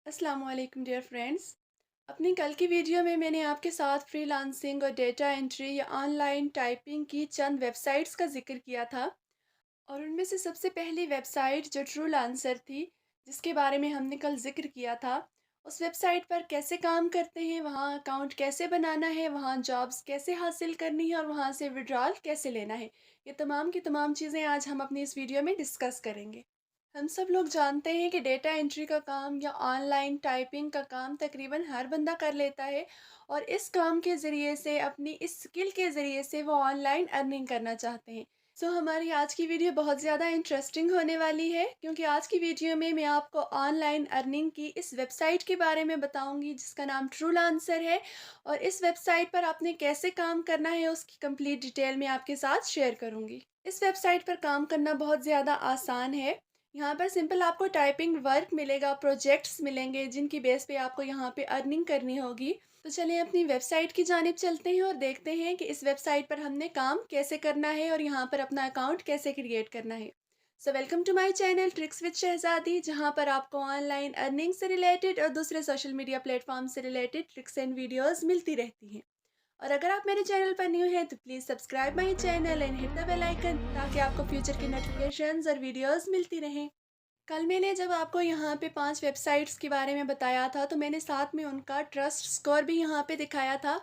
अस्सलाम वालेकुम dear friends. अपनी कल की वीडियो में मैंने आपके साथ फ्रीलांसिंग और डेटा एंट्री या ऑनलाइन टाइपिंग की चंद वेबसाइट्स का जिक्र किया था। और उनमें से सबसे पहली वेबसाइट जो ट्रूलांसर थी, जिसके बारे में हमने कल जिक्र किया था। उस वेबसाइट पर कैसे काम करते हैं, वहाँ अकाउंट कैसे बनाना है, वहाँ जॉब्स कैसे हासिल करनी है और वहाँ से विड्रॉल कैसे लेना है, ये तमाम की तमाम चीज़ें आज हम अपनी इस वीडियो में डिस्कस करेंगे। हम सब लोग जानते हैं कि डेटा एंट्री का काम या ऑनलाइन टाइपिंग का काम तकरीबन हर बंदा कर लेता है। और इस काम के ज़रिए से, अपनी इस स्किल के ज़रिए से वो ऑनलाइन अर्निंग करना चाहते हैं। सो हमारी आज की वीडियो बहुत ज़्यादा इंटरेस्टिंग होने वाली है, क्योंकि आज की वीडियो में मैं आपको ऑनलाइन अर्निंग की इस वेबसाइट के बारे में बताऊंगी जिसका नाम ट्रूलांसर है। और इस वेबसाइट पर आपने कैसे काम करना है उसकी कंप्लीट डिटेल मैं आपके साथ शेयर करूंगी। इस वेबसाइट पर काम करना बहुत ज़्यादा आसान है। यहाँ पर सिंपल आपको टाइपिंग वर्क मिलेगा, प्रोजेक्ट्स मिलेंगे जिनकी बेस पे आपको यहाँ पे अर्निंग करनी होगी। तो चलिए अपनी वेबसाइट की जानिब चलते हैं और देखते हैं कि इस वेबसाइट पर हमने काम कैसे करना है और यहाँ पर अपना अकाउंट कैसे क्रिएट करना है। So welcome to my channel tricks with Shehzadi, जहाँ पर आपको ऑनलाइन अर्निंग से रिलेटेड और दूसरे सोशल मीडिया प्लेटफॉर्म से रिलेटेड ट्रिक्स एंड वीडियोस मिलती रहती हैं। और अगर आप मेरे चैनल पर न्यू हैं तो please subscribe my channel and hit the bell icon, ताकि आपको फ्यूचर की नोटिफिकेशंस और वीडियोस मिलती रहें। कल मैंने जब आपको यहाँ पे 5 वेबसाइट्स के बारे में बताया था, तो मैंने साथ में उनका ट्रस्ट स्कोर भी यहाँ पे दिखाया था।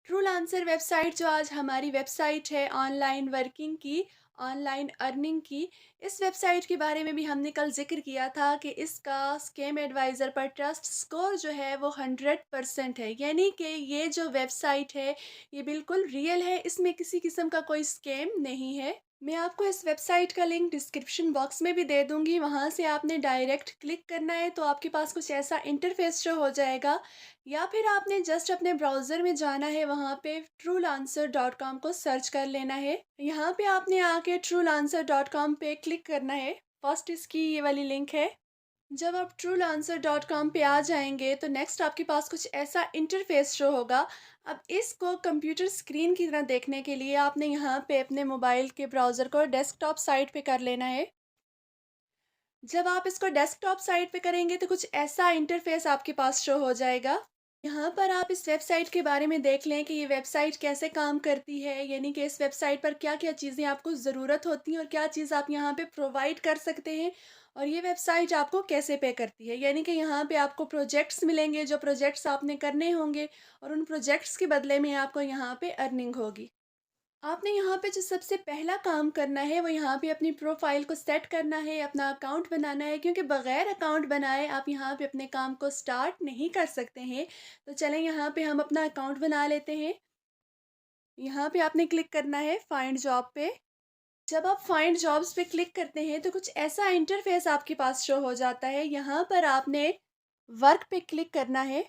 ट्रूलांसर वेबसाइट जो आज हमारी वेबसाइट है ऑनलाइन वर्किंग की, ऑनलाइन अर्निंग की, इस वेबसाइट के बारे में भी हमने कल ज़िक्र किया था कि इसका स्कैम एडवाइज़र पर ट्रस्ट स्कोर जो है वो 100% है। यानी कि ये जो वेबसाइट है, ये बिल्कुल रियल है, इसमें किसी किस्म का कोई स्कैम नहीं है। मैं आपको इस वेबसाइट का लिंक डिस्क्रिप्शन बॉक्स में भी दे दूँगी, वहाँ से आपने डायरेक्ट क्लिक करना है तो आपके पास कुछ ऐसा इंटरफ़ेस शो हो जाएगा। या फिर आपने जस्ट अपने ब्राउज़र में जाना है, वहाँ पे truelancer.com को सर्च कर लेना है। यहाँ पे आपने आके truelancer.com पे क्लिक करना है। फर्स्ट इसकी ये वाली लिंक है। जब आप truelancer.com पे आ जाएंगे तो नेक्स्ट आपके पास कुछ ऐसा इंटरफेस शो होगा। अब इसको कंप्यूटर स्क्रीन की तरह देखने के लिए आपने यहाँ पे अपने मोबाइल के ब्राउज़र को डेस्कटॉप साइट पे कर लेना है। जब आप इसको डेस्कटॉप साइट पे करेंगे तो कुछ ऐसा इंटरफेस आपके पास शो हो जाएगा। यहाँ पर आप इस वेबसाइट के बारे में देख लें कि ये वेबसाइट कैसे काम करती है, यानी कि इस वेबसाइट पर क्या-क्या चीज़ें आपको ज़रूरत होती हैं और क्या चीज़ आप यहाँ पे प्रोवाइड कर सकते हैं। और ये वेबसाइट आपको कैसे पे करती है, यानी कि यहाँ पे आपको प्रोजेक्ट्स मिलेंगे, जो प्रोजेक्ट्स आपने करने होंगे और उन प्रोजेक्ट्स के बदले में आपको यहाँ पे अर्निंग होगी। आपने यहाँ पे जो सबसे पहला काम करना है वो यहाँ पे अपनी प्रोफाइल को सेट करना है, अपना अकाउंट बनाना है, क्योंकि बगैर अकाउंट बनाए आप यहाँ पे अपने काम को स्टार्ट नहीं कर सकते हैं। तो चलें यहाँ पे हम अपना अकाउंट बना लेते हैं। यहाँ पे आपने क्लिक करना है फाइंड जॉब पे। जब आप फाइंड जॉब्स पे क्लिक करते हैं तो कुछ ऐसा इंटरफेस आपके पास शो हो जाता है। यहाँ पर आपने वर्क पे क्लिक करना है।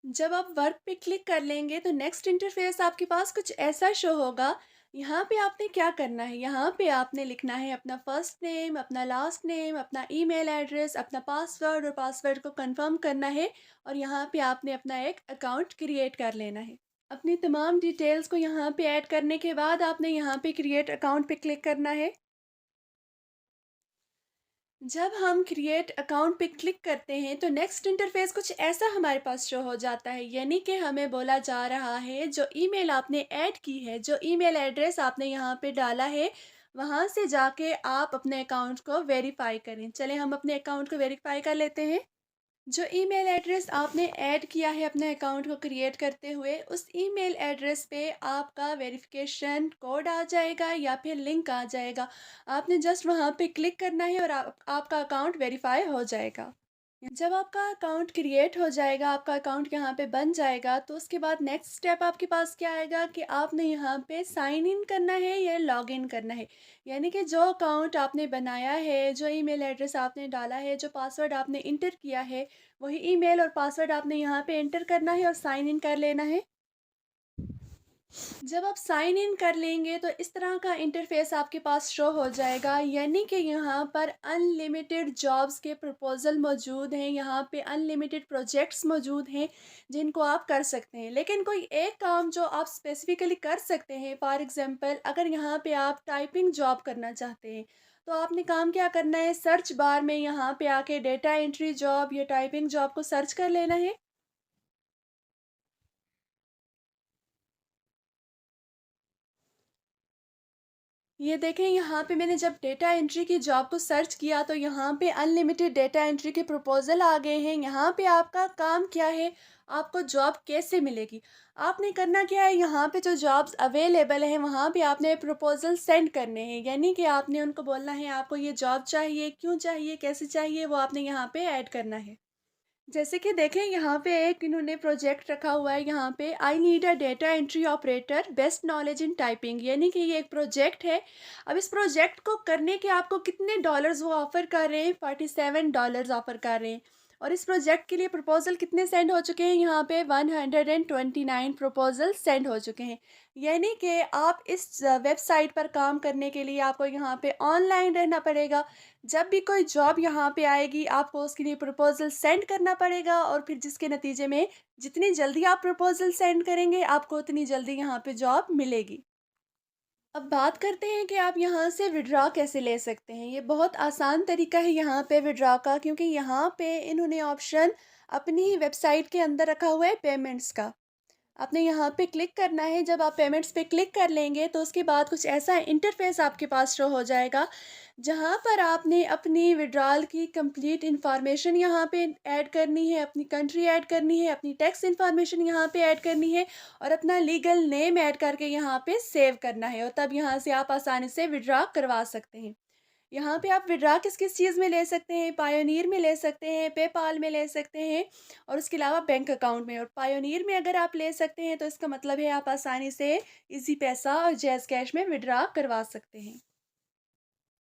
जब आप वर्क पे क्लिक कर लेंगे तो नेक्स्ट इंटरफेस आपके पास कुछ ऐसा शो होगा। यहाँ पे आपने क्या करना है, यहाँ पे आपने लिखना है अपना फर्स्ट नेम, अपना लास्ट नेम, अपना ईमेल एड्रेस, अपना पासवर्ड, और पासवर्ड को कंफर्म करना है। और यहाँ पे आपने अपना एक अकाउंट क्रिएट कर लेना है। अपनी तमाम डिटेल्स को यहाँ पे ऐड करने के बाद आपने यहाँ पे क्रिएट अकाउंट पे क्लिक करना है। जब हम क्रिएट अकाउंट पे क्लिक करते हैं तो नेक्स्ट इंटरफेस कुछ ऐसा हमारे पास शो हो जाता है, यानी कि हमें बोला जा रहा है जो ईमेल आपने ऐड की है, जो ईमेल एड्रेस आपने यहाँ पे डाला है, वहाँ से जाके आप अपने अकाउंट को वेरीफाई करें। चलें हम अपने अकाउंट को वेरीफाई कर लेते हैं। जो ईमेल एड्रेस आपने ऐड किया है अपने अकाउंट को क्रिएट करते हुए, उस ईमेल एड्रेस पे आपका वेरिफिकेशन कोड आ जाएगा या फिर लिंक आ जाएगा। आपने जस्ट वहाँ पे क्लिक करना है और आपका अकाउंट वेरीफाई हो जाएगा। जब आपका अकाउंट क्रिएट हो जाएगा, आपका अकाउंट यहाँ पे बन जाएगा, तो उसके बाद नेक्स्ट स्टेप आपके पास क्या आएगा कि आपने यहाँ पे साइन इन करना है या लॉग इन करना है। यानी कि जो अकाउंट आपने बनाया है, जो ईमेल एड्रेस आपने डाला है, जो पासवर्ड आपने इंटर किया है, वही ईमेल और पासवर्ड आपने यहाँ पे एंटर करना है और साइन इन कर लेना है। जब आप साइन इन कर लेंगे तो इस तरह का इंटरफेस आपके पास शो हो जाएगा, यानी कि यहाँ पर अनलिमिटेड जॉब्स के प्रपोजल मौजूद हैं, यहाँ पे अनलिमिटेड प्रोजेक्ट्स मौजूद हैं जिनको आप कर सकते हैं। लेकिन कोई एक काम जो आप स्पेसिफिकली कर सकते हैं, फॉर एग्जांपल अगर यहाँ पे आप टाइपिंग जॉब करना चाहते हैं, तो आपने काम क्या करना है, सर्च बार में यहाँ पे आके डेटा एंट्री जॉब या टाइपिंग जॉब को सर्च कर लेना है। ये देखें, यहाँ पे मैंने जब डेटा एंट्री की जॉब को सर्च किया तो यहाँ पे अनलिमिटेड डेटा एंट्री के प्रपोज़ल आ गए हैं। यहाँ पे आपका काम क्या है, आपको जॉब कैसे मिलेगी? आपने करना क्या है, यहाँ पे जो जॉब्स अवेलेबल हैं वहाँ पे आपने प्रपोज़ल सेंड करने हैं। यानी कि आपने उनको बोलना है आपको ये जॉब चाहिए, क्यों चाहिए, कैसे चाहिए, वो आपने यहाँ पे ऐड करना है। जैसे कि देखें, यहाँ पे एक इन्होंने प्रोजेक्ट रखा हुआ है, यहाँ पे I need a data entry operator best knowledge in typing, यानी कि ये एक प्रोजेक्ट है। अब इस प्रोजेक्ट को करने के आपको कितने डॉलर्स वो ऑफ़र कर रहे हैं, $47 ऑफ़र कर रहे हैं। और इस प्रोजेक्ट के लिए प्रपोजल कितने सेंड हो चुके हैं, यहाँ पे 129 प्रपोजल सेंड हो चुके हैं। यानी कि आप इस वेबसाइट पर काम करने के लिए आपको यहाँ पे ऑनलाइन रहना पड़ेगा। जब भी कोई जॉब यहाँ पे आएगी आपको उसके लिए प्रपोज़ल सेंड करना पड़ेगा, और फिर जिसके नतीजे में जितनी जल्दी आप प्रपोज़ल सेंड करेंगे आपको उतनी जल्दी यहाँ पे जॉब मिलेगी। अब बात करते हैं कि आप यहाँ से विड्रॉ कैसे ले सकते हैं। ये बहुत आसान तरीका है यहाँ पे विड्रॉ का, क्योंकि यहाँ पे इन्होंने ऑप्शन अपनी ही वेबसाइट के अंदर रखा हुआ है पेमेंट्स का। आपने यहाँ पे क्लिक करना है। जब आप पेमेंट्स पे क्लिक कर लेंगे तो उसके बाद कुछ ऐसा इंटरफेस आपके पास शो हो जाएगा, जहाँ पर आपने अपनी विड्रॉल की कंप्लीट इन्फॉर्मेशन यहाँ पे ऐड करनी है, अपनी कंट्री ऐड करनी है, अपनी टैक्स इन्फॉर्मेशन यहाँ पे ऐड करनी है, और अपना लीगल नेम ऐड करके यहाँ पे सेव करना है, और तब यहाँ से आप आसानी से विड्रॉ करवा सकते हैं। यहाँ पे आप विड्रा किस-किस चीज़ में ले सकते हैं, पायोनियर में ले सकते हैं, पेपाल में ले सकते हैं, और उसके अलावा बैंक अकाउंट में। और पायोनियर में अगर आप ले सकते हैं तो इसका मतलब है आप आसानी से ईज़ी पैसा और जैज़ कैश में विड्रा करवा सकते हैं।